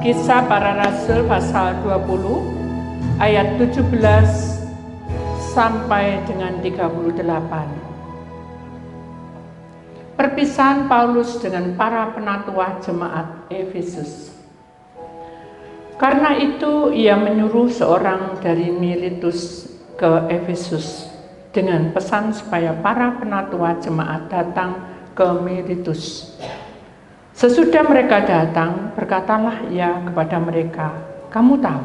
Kisah Para Rasul pasal 20 ayat 17 sampai dengan 38. Perpisahan Paulus dengan para penatua jemaat Efesus. Karena itu ia menyuruh seorang dari Miletus ke Efesus dengan pesan supaya para penatua jemaat datang ke Miletus. Sesudah mereka datang, berkatalah ia kepada mereka, "Kamu tahu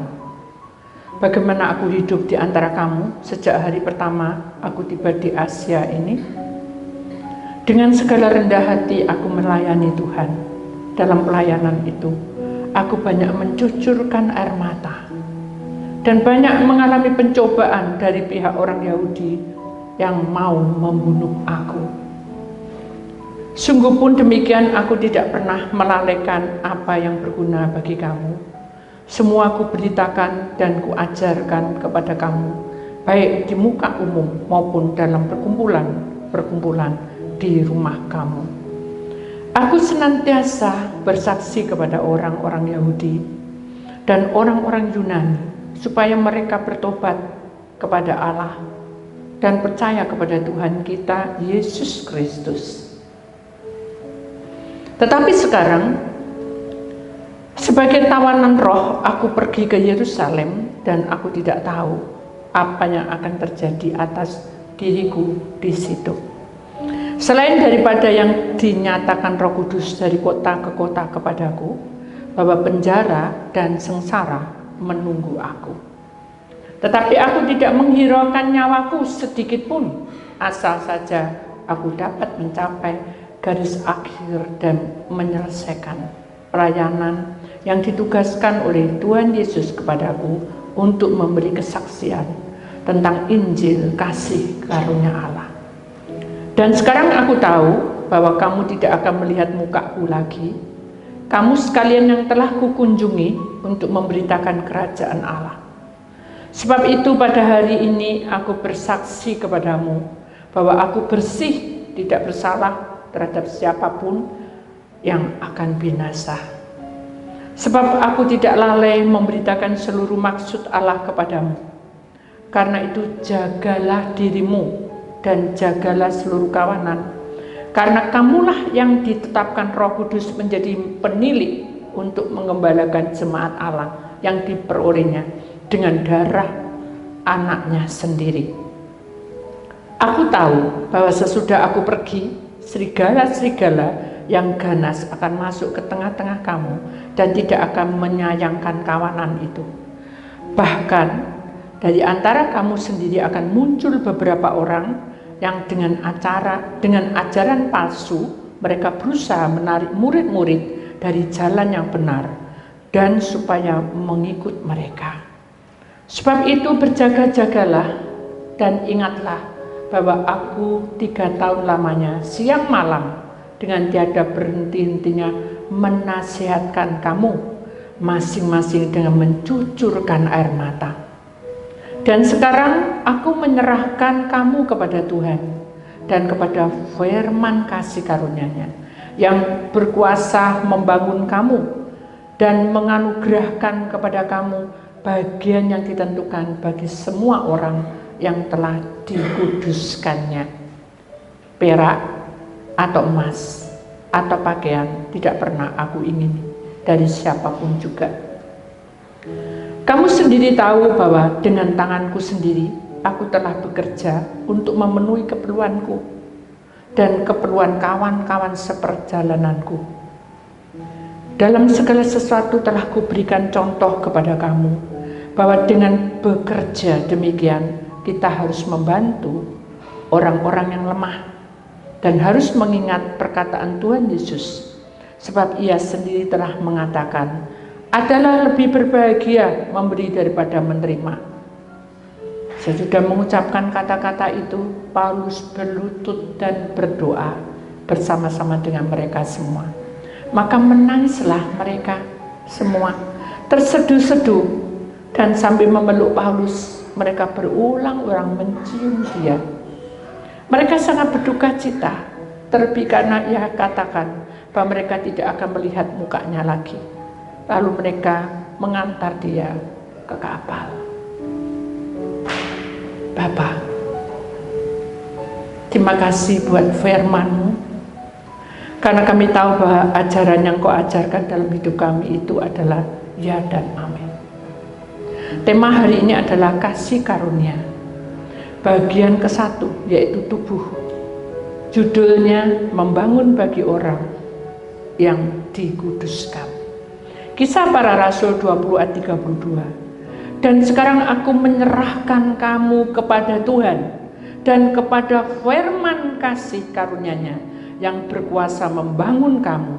bagaimana aku hidup di antara kamu sejak hari pertama aku tiba di Asia ini? Dengan segala rendah hati aku melayani Tuhan. Dalam pelayanan itu, aku banyak mencucurkan air mata dan banyak mengalami pencobaan dari pihak orang Yahudi yang mau membunuh aku. Sungguh pun demikian, aku tidak pernah melalaikan apa yang berguna bagi kamu. Semua ku beritakan dan ku ajarkan kepada kamu, baik di muka umum maupun dalam perkumpulan di rumah kamu. Aku senantiasa bersaksi kepada orang-orang Yahudi dan orang-orang Yunani supaya mereka bertobat kepada Allah dan percaya kepada Tuhan kita Yesus Kristus. Tetapi sekarang, sebagai tawanan roh, aku pergi ke Yerusalem dan aku tidak tahu apa yang akan terjadi atas diriku di situ. Selain daripada yang dinyatakan Roh Kudus dari kota ke kota kepadaku, bahwa penjara dan sengsara menunggu aku. Tetapi aku tidak menghiraukan nyawaku sedikit pun, asal saja aku dapat mencapai garis akhir dan menyelesaikan pelayanan yang ditugaskan oleh Tuhan Yesus kepadaku untuk memberi kesaksian tentang Injil kasih karunia Allah. Dan sekarang aku tahu bahwa kamu tidak akan melihat mukaku lagi. Kamu sekalian yang telah kukunjungi untuk memberitakan kerajaan Allah. Sebab itu pada hari ini aku bersaksi kepadamu bahwa aku bersih, tidak bersalah terhadap siapapun yang akan binasa. Sebab aku tidak lalai memberitakan seluruh maksud Allah kepadamu. Karena itu jagalah dirimu dan jagalah seluruh kawanan. Karena kamulah yang ditetapkan Roh Kudus menjadi penilik untuk mengembalakan jemaat Allah yang diperolehnya dengan darah anaknya sendiri. Aku tahu bahwa sesudah aku pergi, serigala-serigala yang ganas akan masuk ke tengah-tengah kamu dan tidak akan menyayangkan kawanan itu. Bahkan dari antara kamu sendiri akan muncul beberapa orang yang dengan ajaran palsu mereka berusaha menarik murid-murid dari jalan yang benar dan supaya mengikut mereka. Sebab itu berjaga-jagalah dan ingatlah bahwa aku 3 tahun lamanya siang malam dengan tiada berhenti-hentinya menasihatkan kamu masing-masing dengan mencucurkan air mata. Dan sekarang aku menyerahkan kamu kepada Tuhan dan kepada firman kasih karunia-Nya yang berkuasa membangun kamu dan menganugerahkan kepada kamu bagian yang ditentukan bagi semua orang yang telah dikuduskannya. Perak atau emas atau pakaian tidak pernah aku ingini dari siapapun juga. Kamu sendiri tahu bahwa dengan tanganku sendiri aku telah bekerja untuk memenuhi keperluanku dan keperluan kawan-kawan seperjalananku. Dalam segala sesuatu telah kuberikan contoh kepada kamu bahwa dengan bekerja demikian kita harus membantu orang-orang yang lemah dan harus mengingat perkataan Tuhan Yesus, sebab ia sendiri telah mengatakan, adalah lebih berbahagia memberi daripada menerima. Sesudah mengucapkan kata-kata itu, Paulus berlutut dan berdoa bersama-sama dengan mereka semua. Maka menangislah mereka semua, terseduh-seduh, dan sambil memeluk Paulus, mereka berulang-ulang mencium dia. Mereka sangat berduka cita, terlebih karena ia katakan bahwa mereka tidak akan melihat mukanya lagi. lalu mereka mengantar dia ke kapal. Bapa, terima kasih buat firman-Mu, karena kami tahu bahwa ajaran yang Kau ajarkan dalam hidup kami itu adalah ya dan amin. Tema hari ini adalah kasih karunia, bagian ke-1, yaitu tubuh. Judulnya membangun bagi orang yang dikuduskan. Kisah Para Rasul 20 ayat 32. Dan sekarang aku menyerahkan kamu kepada Tuhan dan kepada firman kasih karunia-Nya yang berkuasa membangun kamu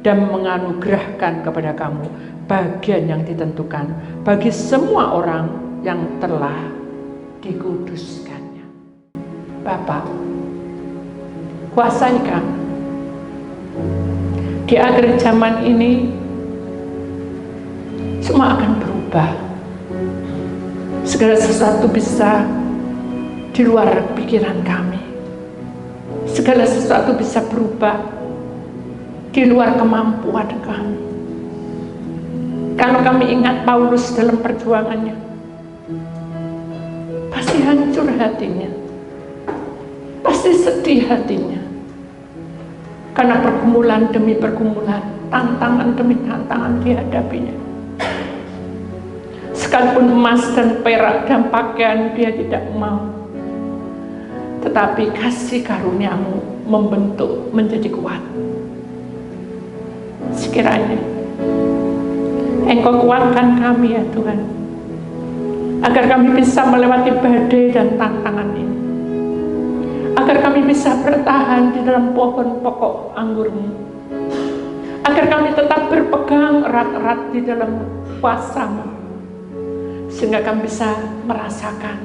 dan menganugerahkan kepada kamu bagian yang ditentukan bagi semua orang yang telah dikuduskannya. Bapa, kuasai kami. Di akhir zaman ini semua akan berubah. Segala sesuatu bisa di luar pikiran kami. Segala sesuatu bisa berubah di luar kemampuan kami. Kalau kami ingat Paulus dalam perjuangannya, pasti hancur hatinya, pasti sedih hatinya, karena pergumulan demi pergumulan, tantangan demi tantangan dihadapinya. Sekalipun emas dan perak dan pakaian dia tidak mau, tetapi kasih karunia-Mu membentuk menjadi kuat. Sekiranya Engkau kuatkan kami ya Tuhan, agar kami bisa melewati badai dan tantangan ini, agar kami bisa bertahan di dalam pohon pokok anggur-Mu, agar kami tetap berpegang erat-erat di dalam kuasa-Mu, sehingga kami bisa merasakan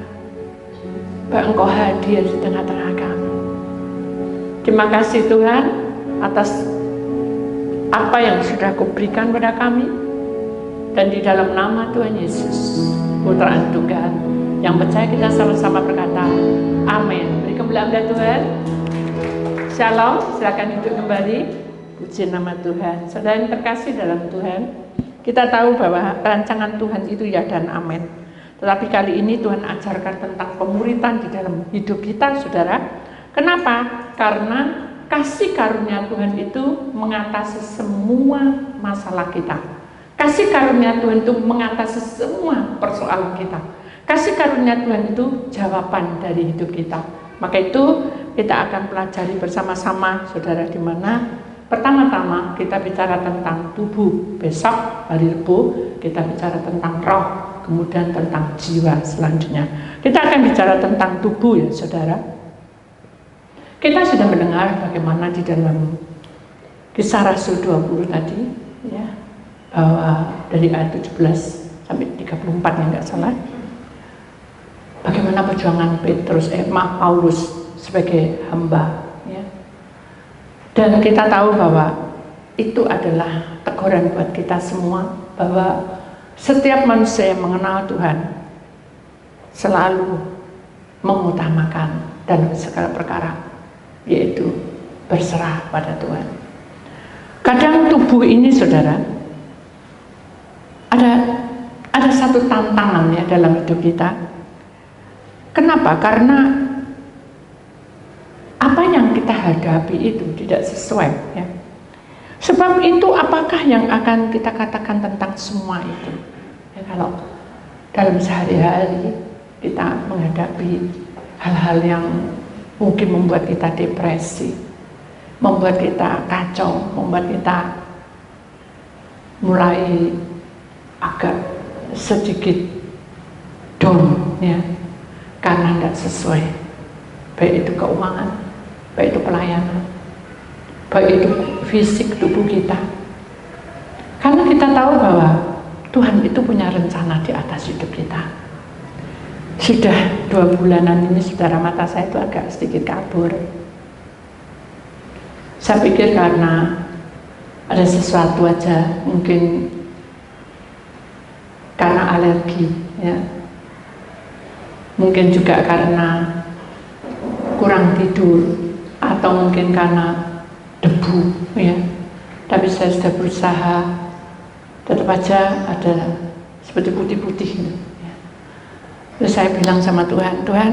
bahwa Engkau hadir di tengah-tengah kami. Terima kasih Tuhan atas apa yang sudah Kau berikan pada kami, dan di dalam nama Tuhan Yesus, Putra Tunggal yang percaya, kita sama-sama berkata amin. Beri kemuliaan Tuhan. Shalom, silakan duduk kembali. Puji nama Tuhan. Saudara yang terkasih dalam Tuhan, kita tahu bahwa rancangan Tuhan itu ya dan amin. Tetapi kali ini Tuhan ajarkan tentang pemuritan di dalam hidup kita, saudara. Kenapa? Karena kasih karunia Tuhan itu mengatasi semua masalah kita. Kasih karunia Tuhan itu mengatasi semua persoalan kita. Kasih karunia Tuhan itu jawaban dari hidup kita. Maka itu kita akan pelajari bersama-sama, saudara, di mana pertama-tama kita bicara tentang tubuh, besok hari Rabu kita bicara tentang roh, kemudian tentang jiwa selanjutnya. Kita akan bicara tentang tubuh ya saudara. Kita sudah mendengar bagaimana di dalam Kisah Rasul 20 tadi ya, bahwa dari ayat 17 sampai 34 ya nggak salah, bagaimana perjuangan Paulus sebagai hamba. Dan kita tahu bahwa itu adalah teguran buat kita semua, bahwa setiap manusia yang mengenal Tuhan selalu mengutamakan dalam segala perkara, yaitu berserah pada Tuhan. Kadang tubuh ini saudara, ada satu tantangan ya dalam hidup kita. Kenapa? Karena apa yang kita hadapi itu tidak sesuai ya. Sebab itu apakah yang akan kita katakan tentang semua itu ya, kalau dalam sehari-hari kita menghadapi hal-hal yang mungkin membuat kita depresi, membuat kita kacau, membuat kita mulai agak sedikit down ya, karena tidak sesuai, baik itu keuangan, baik itu pelayanan, baik itu fisik tubuh kita. Karena kita tahu bahwa Tuhan itu punya rencana di atas hidup kita. Sudah 2 bulanan ini saudara, mata saya itu agak sedikit kabur. Saya pikir karena ada sesuatu aja, mungkin karena alergi ya, mungkin juga karena kurang tidur, atau mungkin karena debu ya. Tapi saya sudah berusaha tetap aja ada seperti putih-putih gitu. Terus saya bilang sama Tuhan, Tuhan,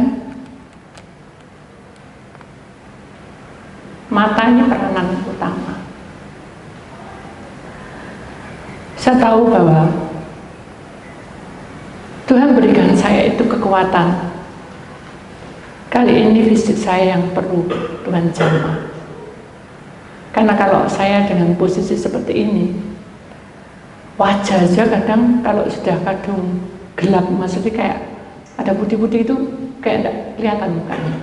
mata ini peranan utama. Saya tahu bahwa Tuhan berikan saya itu kekuatan. Kali ini fisik saya yang perlu Tuhan jamah. Karena kalau saya dengan posisi seperti ini, wajah aja kadang kalau sudah kadung gelap, maksudnya kayak ada putih-putih itu kayak enggak kelihatan mukanya.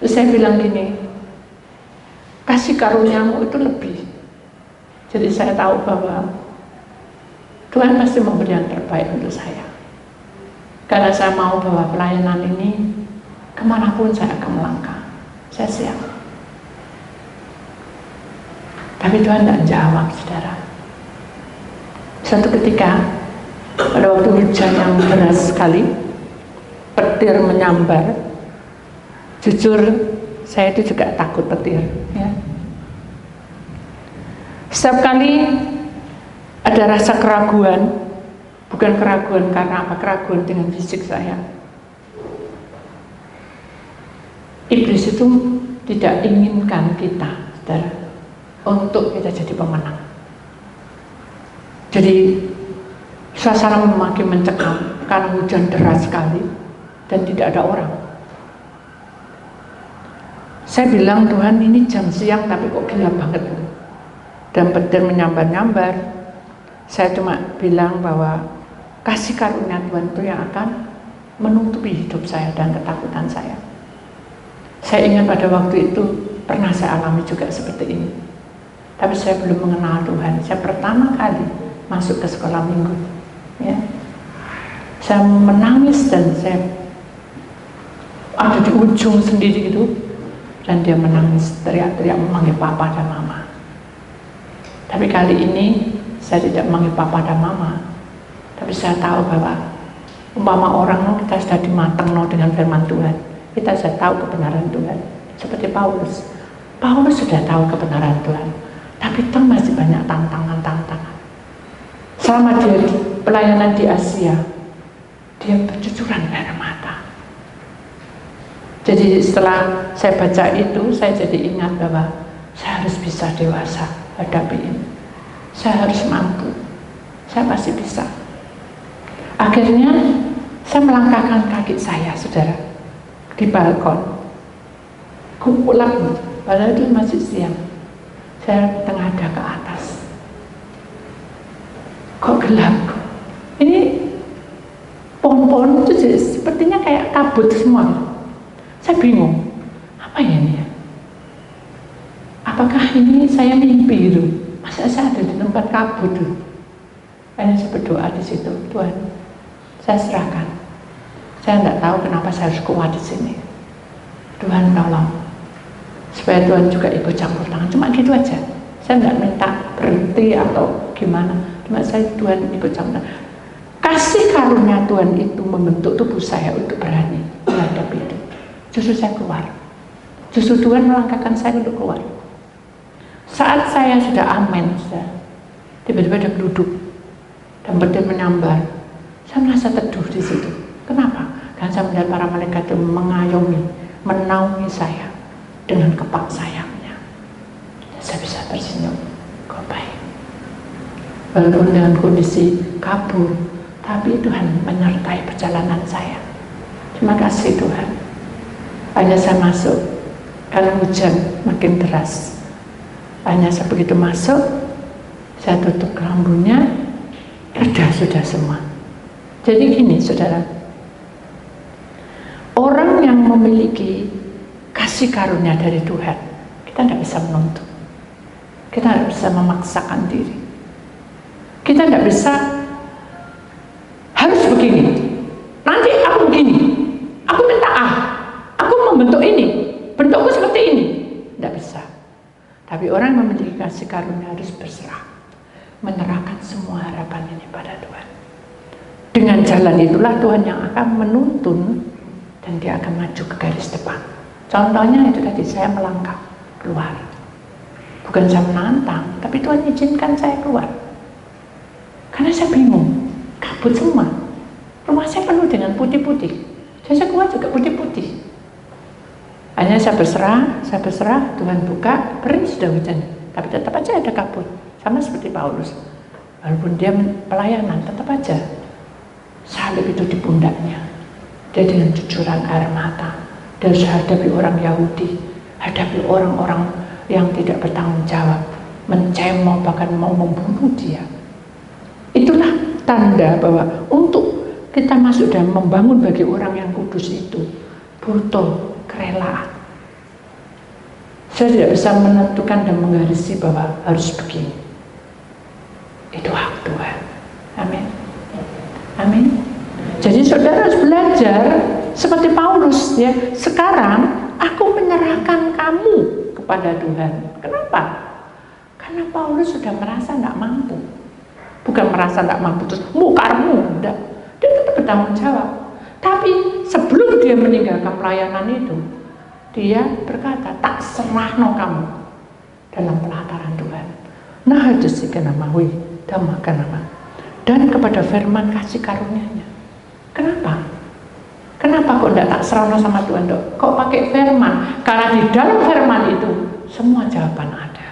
Terus saya bilang gini, kasih karuniamu itu lebih. Jadi saya tahu bahwa Tuhan pasti memberi yang terbaik untuk saya. Karena saya mau bahwa pelayanan ini kemanapun saya akan melangkah, saya siap. Tapi Tuhan tidak jawab, saudara. Suatu ketika, pada waktu hujan yang deras sekali, petir menyambar. Jujur, saya itu juga takut petir. Ya. Setiap kali ada rasa keraguan, bukan keraguan karena apa, keraguan dengan fisik saya. Iblis itu tidak inginkan kita, saudara, untuk kita jadi pemenang. Jadi suasana makin mencekam karena hujan deras sekali dan tidak ada orang. Saya bilang, Tuhan, ini jam siang tapi kok gelap banget. Dan petir menyambar-nyambar. Saya cuma bilang bahwa kasih karunia Tuhan itu yang akan menutupi hidup saya dan ketakutan saya. Saya ingat pada waktu itu pernah saya alami juga seperti ini. Tapi saya belum mengenal Tuhan. Saya pertama kali masuk ke sekolah minggu. Ya. Saya menangis dan saya ada di ujung sendiri gitu. Dan dia menangis, teriak-teriak memanggil papa dan mama. Tapi kali ini saya tidak memanggil papa dan mama. Tapi saya tahu bahwa umpama orang kita sudah dimatang dengan firman Tuhan, kita sudah tahu kebenaran Tuhan. Seperti Paulus. Paulus sudah tahu kebenaran Tuhan, tapi itu masih banyak tantangan-tantangan. Selama dia pelayanan di Asia, dia bercucuran air mata. Jadi setelah saya baca itu, saya jadi ingat bahwa saya harus bisa dewasa hadapi ini. Saya harus mampu. Saya pasti bisa. Akhirnya saya melangkahkan kaki saya, saudara, di balkon. Kumpulan, padahal itu masih siang. Saya tengadah ke atas. Kok gelap? Ini pohon-pohon itu sepertinya kayak kabut semua. Saya bingung, apa ya ini ya? Apakah ini saya mimpi itu? Masa saya ada di tempat kabut itu? Akhirnya saya berdoa di situ, Tuhan, saya serahkan. Saya tidak tahu kenapa saya harus kuat di sini. Tuhan tolong, supaya Tuhan juga ikut campur tangan. Cuma gitu aja. Saya tidak minta berhenti atau gimana. Cuma saya Tuhan ikut campur tangan. Kasih karunia Tuhan itu membentuk tubuh saya untuk berani menghadapi itu. Justru saya keluar. Justru Tuhan melangkahkan saya untuk keluar. Saat saya sudah amen, tiba-tiba ada duduk dan petir menyambar. Saya merasa teduh di situ. Kenapa? Karena saya melihat para malaikat itu mengayomi, menaungi saya dengan kepak sayapnya. Saya bisa tersenyum. Kok baik. Walaupun dengan kondisi kabur, tapi Tuhan menyertai perjalanan saya. Terima kasih Tuhan. Hanya saya masuk, karena hujan makin deras. Hanya saya begitu masuk, saya tutup kelambunya, reda sudah semua. Jadi gini saudara, orang yang memiliki kasih karunia dari Tuhan, kita tidak bisa menuntut, kita tidak bisa memaksakan diri, kita tidak bisa harus begini, nanti aku begini, aku minta aku membentuk ini, bentukku seperti ini. Tidak bisa. Tapi orang yang memiliki kasih karunia harus berserah, menyerahkan semua harapan ini pada Tuhan. Dengan jalan itulah Tuhan yang akan menuntun dan dia akan maju ke garis depan. Contohnya itu tadi, saya melangkah keluar. Bukan saya menantang, tapi Tuhan izinkan saya keluar. Karena saya bingung, kabut semua. Rumah saya penuh dengan putih-putih. Dan saya keluar juga putih-putih. Akhirnya saya berserah, Tuhan buka, kering sudah hujan. Tapi tetap aja ada kabut. Sama seperti Paulus. Walaupun dia pelayanan, tetap aja salib itu di pundaknya. Dia dengan cucuran air mata. Dia harus hadapi orang Yahudi, hadapi orang-orang yang tidak bertanggung jawab, mencemooh, bahkan mau membunuh dia. Itulah tanda bahwa untuk kita masuk dan membangun bagi orang yang kudus itu butuh kerelaan. Saya tidak bisa menentukan dan menggarisi bahwa harus begini. Itu hak Tuhan. Amin. Amin. Jadi saudara harus belajar seperti Paulus ya. Sekarang aku menyerahkan kamu kepada Tuhan. Kenapa? Karena Paulus sudah merasa tidak mampu. Bukan merasa tidak mampu terus mukarmu, tidak. Dia tetap bertanggung jawab. Tapi sebelum dia meninggalkan pelayanan itu, dia berkata, tak serahno kamu dalam pelataran Tuhan. Nah itu sih kenamawi dhamma. Dan kepada firman kasih karunia-Nya. Kenapa? Kenapa kok tidak tak serahno sama Tuhan? Kok pakai firman? Karena di dalam firman itu semua jawaban ada.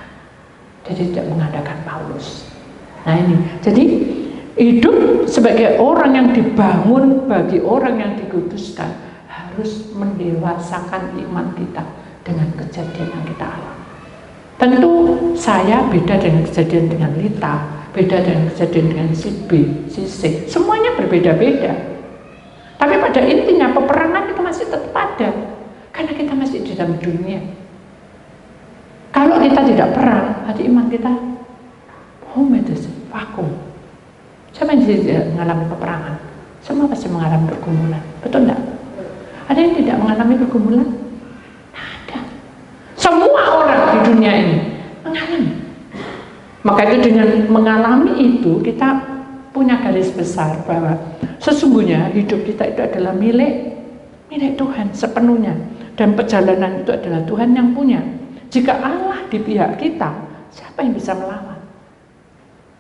Jadi tidak mengadakan Paulus. Nah ini, jadi hidup sebagai orang yang dibangun bagi orang yang dikuduskan harus mendewasakan iman kita dengan kejadian yang kita alami. Tentu saya beda dengan kejadian dengan Lita, beda dengan kejadian dengan si B, si C, semuanya berbeda-beda. Tapi pada intinya peperangan itu masih tetap ada, karena kita masih di dalam dunia. Kalau kita tidak perang, hati iman kita vakum. Siapa yang tidak mengalami peperangan? Semua pasti mengalami pergumulan, betul enggak? Ada yang tidak mengalami pergumulan? Ada. Semua orang di dunia ini mengalami. Maka itu dengan mengalami itu kita punya garis besar bahwa sesungguhnya hidup kita itu adalah milik Tuhan sepenuhnya, dan perjalanan itu adalah Tuhan yang punya. Jika Allah di pihak kita, siapa yang bisa melawan?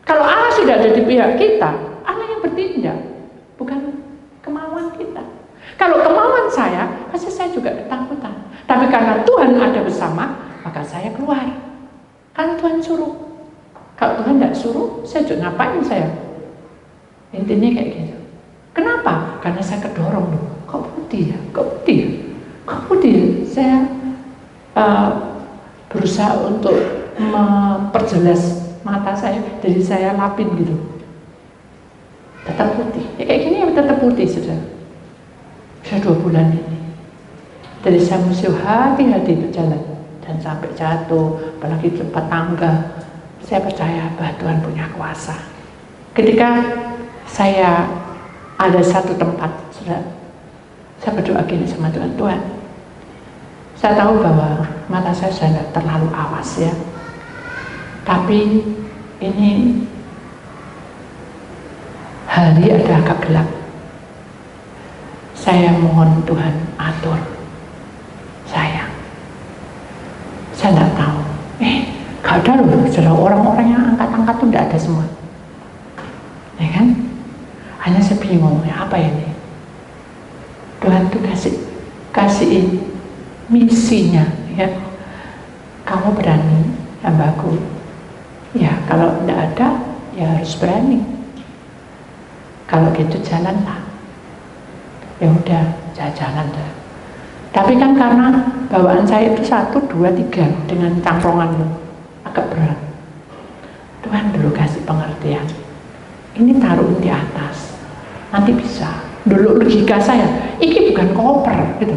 Kalau Allah sudah ada di pihak kita, Allah yang bertindak, bukan kemauan kita. Kalau kemauan saya, pasti saya juga ketakutan. Tapi karena Tuhan ada bersama, maka saya keluar. Kan Tuhan suruh. Kalau Tuhan tidak suruh, saya juga ngapain saya? Intinya kayak gitu. Kenapa? Karena saya kedorong loh. Kok putih ya? Kok putih ya? Kok putih ya? Saya berusaha untuk memperjelas mata saya, jadi saya lapin gitu. Tetap putih. Ya kayak gini ya tetap putih sudah. Sudah 2 bulan ini. Jadi saya mesti hati-hati berjalan dan sampai jatuh, apalagi di tempat tangga. Saya percaya bahwa Tuhan punya kuasa. Ketika saya ada satu tempat, saya berdoa gini sama Tuhan, Tuhan, saya tahu bahwa mata saya sudah terlalu awas ya. Tapi ini hari ada agak gelap. Saya mohon Tuhan atur saya. Saya tidak tahu. Gak ada loh, saudara, orang-orang yang angkat-angkat itu tidak ada semua. Ya kan? Hanya saya bingung, ya apa ini? Tuhan tuh kasih misinya, ya. Kamu berani, hambaku. Ya, kalau tidak ada, ya harus berani. Kalau gitu jalanlah. Ya udah, jalan dah. Tapi kan karena bawaan saya itu 1, 2, 3 dengan cangkrongan agak berat. Tuhan dulu kasih pengertian. Ini taruh di atas, nanti bisa. Dulu logika saya, ini bukan koper gitu.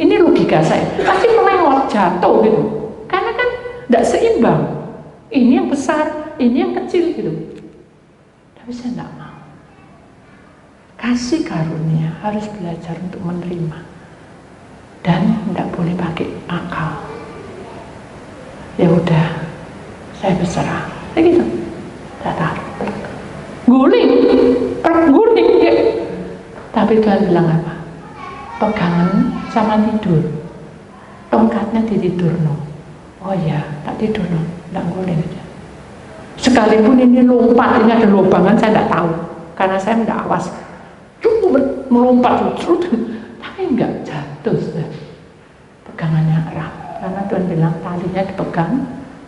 Ini logika saya, pasti melewat jatuh gitu. Karena kan tidak seimbang. Ini yang besar, ini yang kecil gitu. Tapi saya tidak mau. Kasih karunia harus belajar untuk menerima. Dan tidak boleh pakai akal. Ya udah, saya berserah. Kayak gitu. Saya taruh. Guling ya. Tapi Tuhan bilang apa? Pegangan sama tidur. Tongkatnya ditidur no. Oh ya, tak tidur no. Tidak boleh aja. Sekalipun ini lompat, ini ada lubangan, saya tidak tahu karena saya tidak awas. Cukup melompat, tapi enggak jatuh, sudah. Pegangannya erat, karena Tuhan bilang talinya dipegang,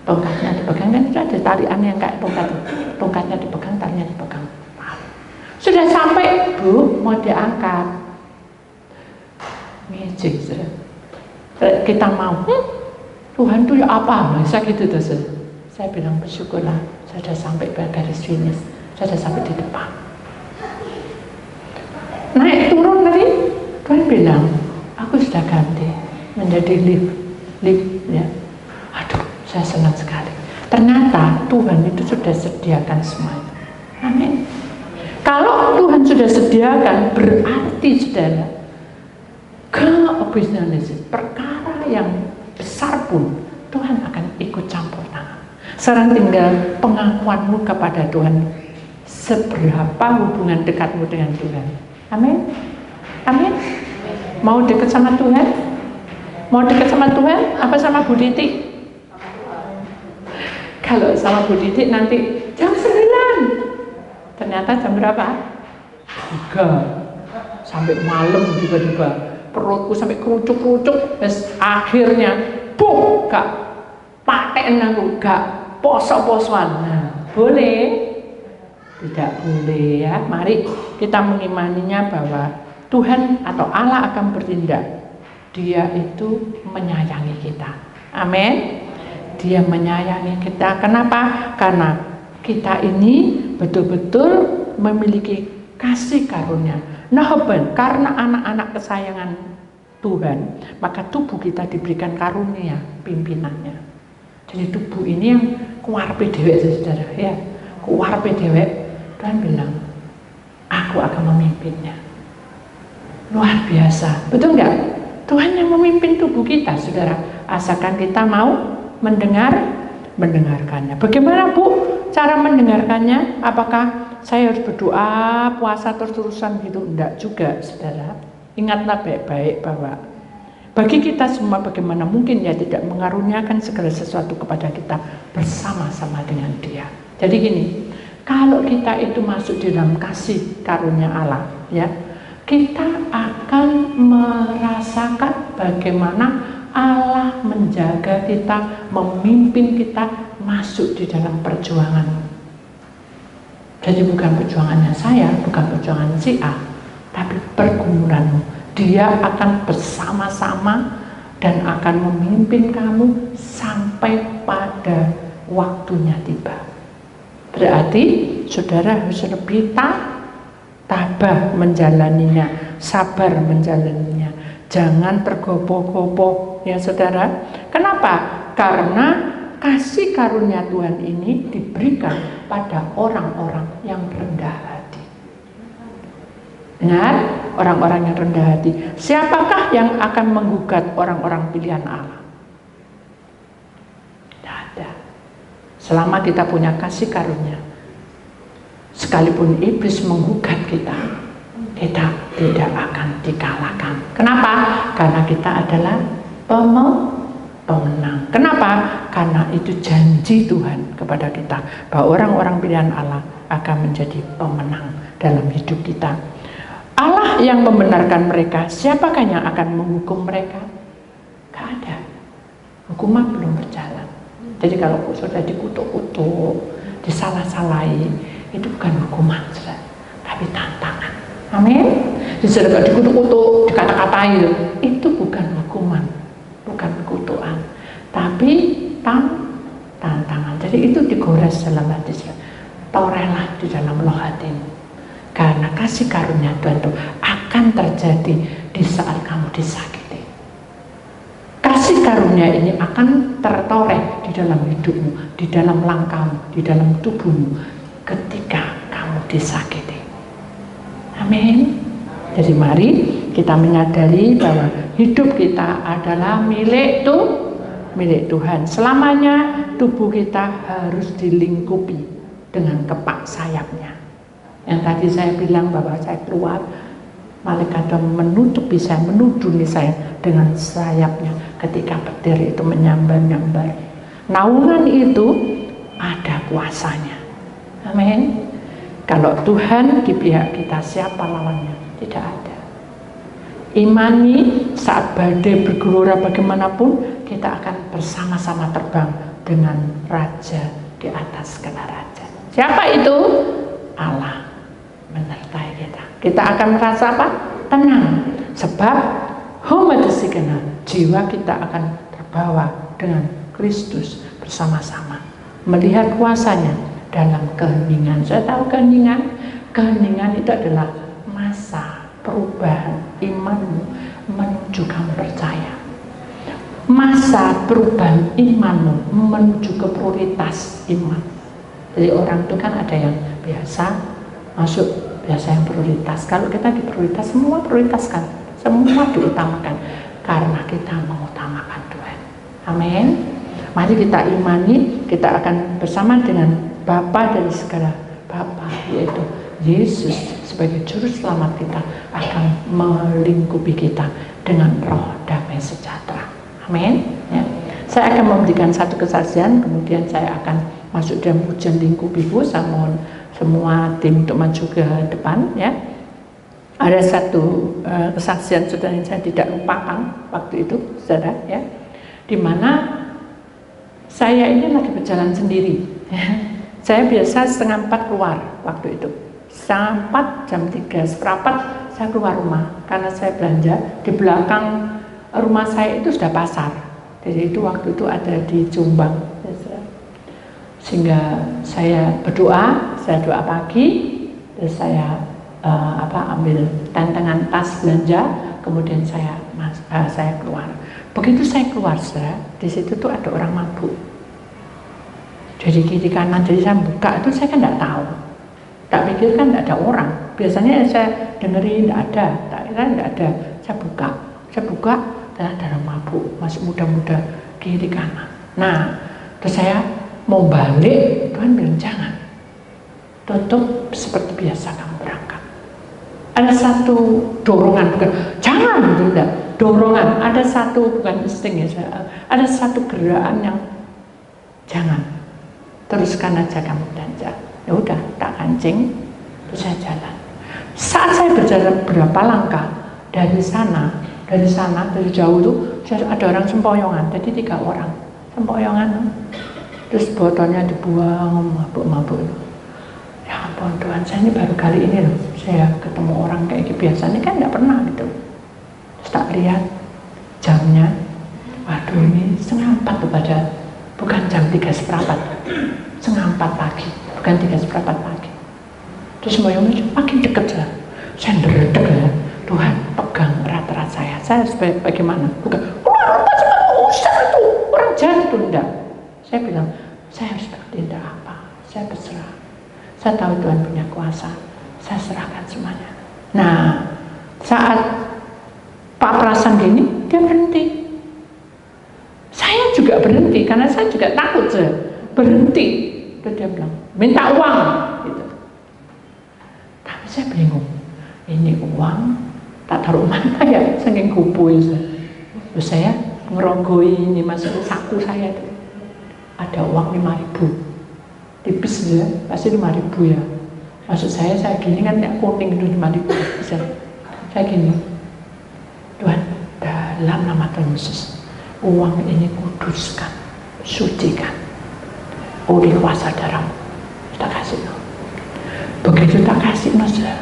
tongkatnya dipegang, kan itu ada talian yang kayak tongkat, tongkatnya dipegang, talinya dipegang. Sudah sampai, Bu, mau diangkat, ngejek, sudah. Kita mau, Tuhan tuh ya apa? Saya gitu tuh, saya bilang bersyukurlah, saya sudah sampai garis finish, saya sudah sampai di depan. Naik turun tadi, Tuhan bilang, aku sudah ganti menjadi lift ya. Aduh, saya senang sekali. Ternyata Tuhan itu sudah sediakan semuanya. Amin. Kalau Tuhan sudah sediakan, berarti saudara, keobesitas, perkara yang besar pun Tuhan akan ikut campur tangan. Sekarang tinggal pengakuanmu kepada Tuhan, seberapa hubungan dekatmu dengan Tuhan. Amin. Amin. Mau dekat sama Tuhan? Mau dekat sama Tuhan? Apa sama Bu Titi? Kalau sama Bu Titi nanti jam 9. Ternyata jam berapa? 3. Sampai malam tiba-tiba perutku sampai kerucuk-kerucuk. Akhirnya gak paten aku, gak poso-posoan. Nah, boleh? Tidak boleh ya. Mari kita mengimaninya bahwa Tuhan atau Allah akan bertindak. Dia itu menyayangi kita. Amin. Dia menyayangi kita. Kenapa? Karena kita ini betul-betul memiliki kasih karunia. Nah, karena anak-anak kesayangan Tuhan, maka tubuh kita diberikan karunia pimpinannya. Jadi tubuh ini yang kuarpe dewek, saudara ya. Kuarpe dewek. Tuhan bilang, aku akan memimpinnya. Luar biasa, betul nggak? Tuhan yang memimpin tubuh kita, saudara. Asalkan kita mau mendengarkannya. Bagaimana, Bu, cara mendengarkannya? Apakah saya harus berdoa, puasa terus-terusan gitu? Enggak juga, saudara. Ingatlah baik-baik bahwa bagi kita semua bagaimana mungkin ya tidak mengaruniakan segala sesuatu kepada kita bersama-sama dengan Dia. Jadi gini, kalau kita itu masuk di dalam kasih karunia Allah, ya, kita akan merasakan bagaimana Allah menjaga kita, memimpin kita masuk di dalam perjuangan. Jadi bukan perjuangannya saya, bukan perjuangan si A, tapi pergumulanmu. Dia akan bersama-sama dan akan memimpin kamu sampai pada waktunya tiba. Berarti saudara harus lebih tabah menjalaninya, sabar menjalaninya. Jangan tergopoh-gopoh ya saudara. Kenapa? Karena kasih karunia Tuhan ini diberikan pada orang-orang yang rendah hati. Dengar, orang-orang yang rendah hati. Siapakah yang akan menggugat orang-orang pilihan Allah? Tidak ada. Selama kita punya kasih karunia, sekalipun iblis menggugat kita, kita tidak akan dikalahkan. Kenapa? Karena kita adalah pemenang. Kenapa? Karena itu janji Tuhan kepada kita bahwa orang-orang pilihan Allah akan menjadi pemenang dalam hidup kita. Allah yang membenarkan mereka, siapakah yang akan menghukum mereka? Gak ada. Hukuman belum berjalan. Jadi kalau sudah dikutuk-kutuk, disalah-salahi, itu bukan hukuman, tapi tantangan. Amin. Sudah dikutuk-kutuk, dikata-katai, itu bukan hukuman, bukan kutukan, tapi tantangan. Jadi itu digores dalam hati, torehlah di dalam loh hatimu. Karena kasih karunia Tuhan itu akan terjadi di saat kamu disakiti. Kasih karunia ini akan tertoreh di dalam hidupmu, di dalam langkahmu, di dalam tubuhmu ketika kamu disakiti. Amin. Jadi mari kita menyadari bahwa hidup kita adalah milik Tuhan. Selamanya tubuh kita harus dilingkupi dengan kepak sayapnya. Yang tadi saya bilang bahwa saya keluar, malaikat menutupi saya, menuduni saya dengan sayapnya ketika petir itu menyambar-nyambar. Naungan itu ada kuasanya. Amin. Kalau Tuhan di pihak kita, siapa lawannya? Tidak ada. Imani saat badai bergelora bagaimanapun, kita akan bersama-sama terbang dengan Raja di atas segala raja. Siapa itu? Allah menyertai kita. Kita akan merasa apa? Tenang. Sebab homadesikenal, jiwa kita akan terbawa dengan Kristus bersama-sama. Melihat kuasanya dalam keheningan. Saya tahu keheningan. Keheningan itu adalah masa perubahan imanmu menuju kamu percaya. Masa perubahan imanmu menuju ke prioritas iman. Jadi orang itu kan ada yang biasa masuk, biasa yang prioritas. Kalau kita di prioritas, semua prioritaskan, semua diutamakan karena kita mengutamakan Tuhan. Amin. Mari kita imani, kita akan bersama dengan Bapa dari segala Bapa, yaitu Yesus sebagai juru selamat kita, akan melingkupi kita dengan roh damai sejahtera. Amin. Ya. Saya akan memberikan satu kesaksian, kemudian saya akan masuk dalam ujian lingkupiku. Saya mohon semua tim untuk maju ke depan. Ya. Ada satu kesaksian saudara yang saya tidak lupakan waktu itu, saudara, ya, di mana saya ini lagi berjalan sendiri. Saya biasa 3:30 keluar waktu itu. 3:30, jam 3:15 saya keluar rumah karena saya belanja. Di belakang rumah saya itu sudah pasar. Jadi itu waktu itu ada di Jombang. Sehingga saya berdoa, saya doa pagi, terus saya ambil tantangan tas belanja, kemudian saya keluar. Begitu saya keluar, di situ tuh ada orang mabuk. Jadi kiri kanan, jadi saya buka itu saya kan tidak tahu. Tak pikir kan tidak ada orang. Biasanya saya dengerin tidak ada, tak kira tidak ada. Saya buka, dan ada orang mabuk, masih muda-muda kiri kanan. Nah, terus saya mau balik, Tuhan bilang jangan, tutup seperti biasa kamu berangkat. Ada satu dorongan, bukan jangan, tidak. Dorongan, ada satu, bukan insting ya, ada satu gerakan yang jangan, teruskan aja kamu belanja. Ya udah, tak kancing, terus saya jalan. Saat saya berjalan berapa langkah dari jauh tuh ada orang sempoyongan, jadi 3 orang sempoyongan, terus botolnya dibuang, mabuk-mabuk. Ya ampun Tuhan, saya ini baru kali ini loh, saya ketemu orang kayak gitu, biasanya kan nggak pernah gitu. Tak lihat jamnya, waduh ini 3:30 tuh, pada bukan jam 3:15, 3:30 pagi, bukan 3:15 pagi. Terus semuanya makin deket lah, saya ndredeg ya, Tuhan pegang erat-erat saya bagaimana? Bukan, usah itu orang jahat itu, enggak. Saya bilang, saya harus bertindak apa? Saya berserah. Saya tahu Tuhan punya kuasa, saya serahkan semuanya. Nah, saat Pak Prasan gini, dia berhenti. Saya juga berhenti, karena saya juga takut, berhenti. Terus dia bilang, minta uang. Gitu. Tapi saya bingung, ini uang, tak taruh mana ya, saking kupu itu. Terus saya ngerogoi ini, masuk saku saya. Ada uang 5.000. Tipis ya, pasti 5.000 ya. Maksud saya gini kan, ya kuning itu 5.000. Saya gini, Tuhan, dalam nama Tuhan Yesus, uang ini kuduskan, sucikan oleh kuasa darahmu. Tak kasih no. Begitu tak kasih no, sudah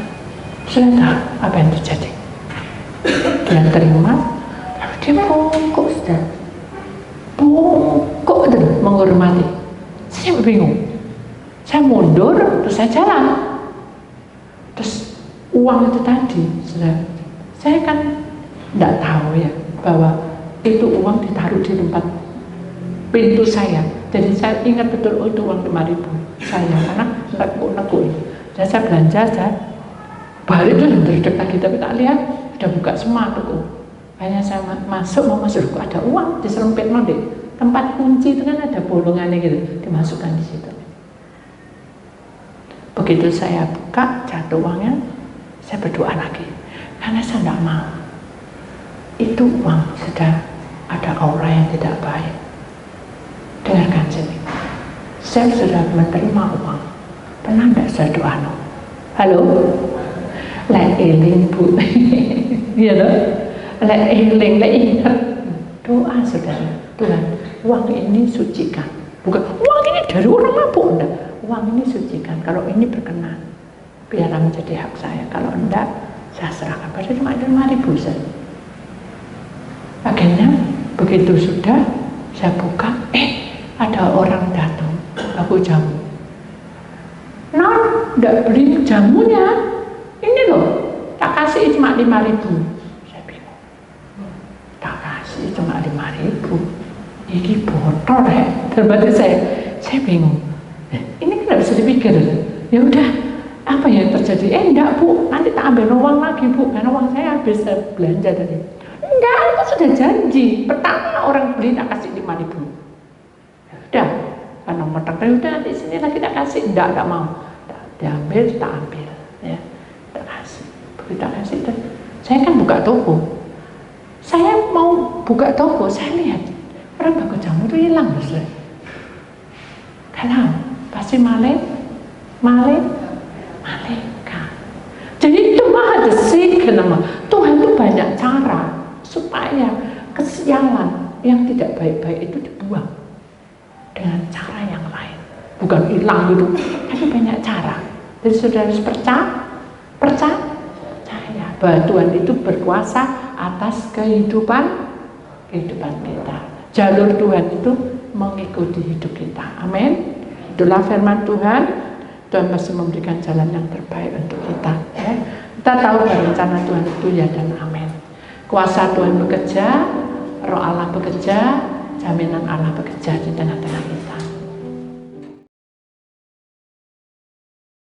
tahu apa yang terjadi. Dia terima, lalu dia pokok sudah, pokok itu menghormati. Saya bingung, saya mundur, terus saya jalan. Terus uang itu tadi, sudah, saya kan tidak tahu ya bahwa itu uang ditaruh di tempat pintu saya. Jadi saya ingat betul, itu uang 5.000 saya, karena nekuk-nekuk. Dan saya belanja, saya balik itu ndredeg lagi, tapi tak lihat sudah buka semua tuh. Hanya saya mau masuk, kok ada uang diserempit di tempat kunci itu kan ada bolongannya gitu, dimasukkan di situ. Begitu saya buka, jatuh uangnya, saya berdoa lagi, karena saya tidak mau. Itu uang sudah ada aura yang tidak baik. Dengarkan sini. saya sudah menerima uang. Pernah enggak saya doa? Halo? Lek eling Bu. Iya loh. Lek eling, lek ingat. Doa saudara. Tuhan, uang ini sucikan. Bukan, uang ini dari orang mabuk. Enggak. Uang ini sucikan. Kalau ini berkenan, biarlah menjadi hak saya. Kalau enggak, saya serahkan. Padahal cuma 5.000 saja. Akhirnya, begitu sudah, saya buka, ada orang datang, aku jamu. Non, enggak beli jamunya. Ini loh, tak kasih cuma 5.000. Saya bingung. Tak kasih cuma 5.000. Ini botol ya. Terbatas saya bingung. Ini kan nggak bisa dipikir. Ya udah, apa yang terjadi? Enggak Bu, nanti tak ambil uang lagi Bu, karena uang saya habis belanja tadi. Enggak, aku sudah janji. Pertama orang beli tak kasih 5.000. Udah, kan nomor tertentu udah di sini lagi tak kasih. Enggak mau. Diambil, tak ambil. Ya, tak kasih. Begitu tak kasih, saya kan buka toko. Saya mau buka toko, saya lihat orang baku jamu itu hilang bos. Kalau pasti malaikat. Jadi itu maha desik nama. Tuhan itu banyak cara supaya kesialan yang tidak baik-baik itu dibuang dengan cara yang lain. Bukan hilang gitu, tapi banyak cara. Jadi saudara harus percaya bahwa Tuhan itu berkuasa atas kehidupan kita. Jalur Tuhan itu mengikuti hidup kita. Amin. Itulah firman Tuhan. Tuhan masih memberikan jalan yang terbaik untuk kita. Ya. Kita tahu bahwa rencana Tuhan itu ya dan amin. Kuasa Tuhan bekerja, Roh Allah bekerja, jaminan Allah bekerja di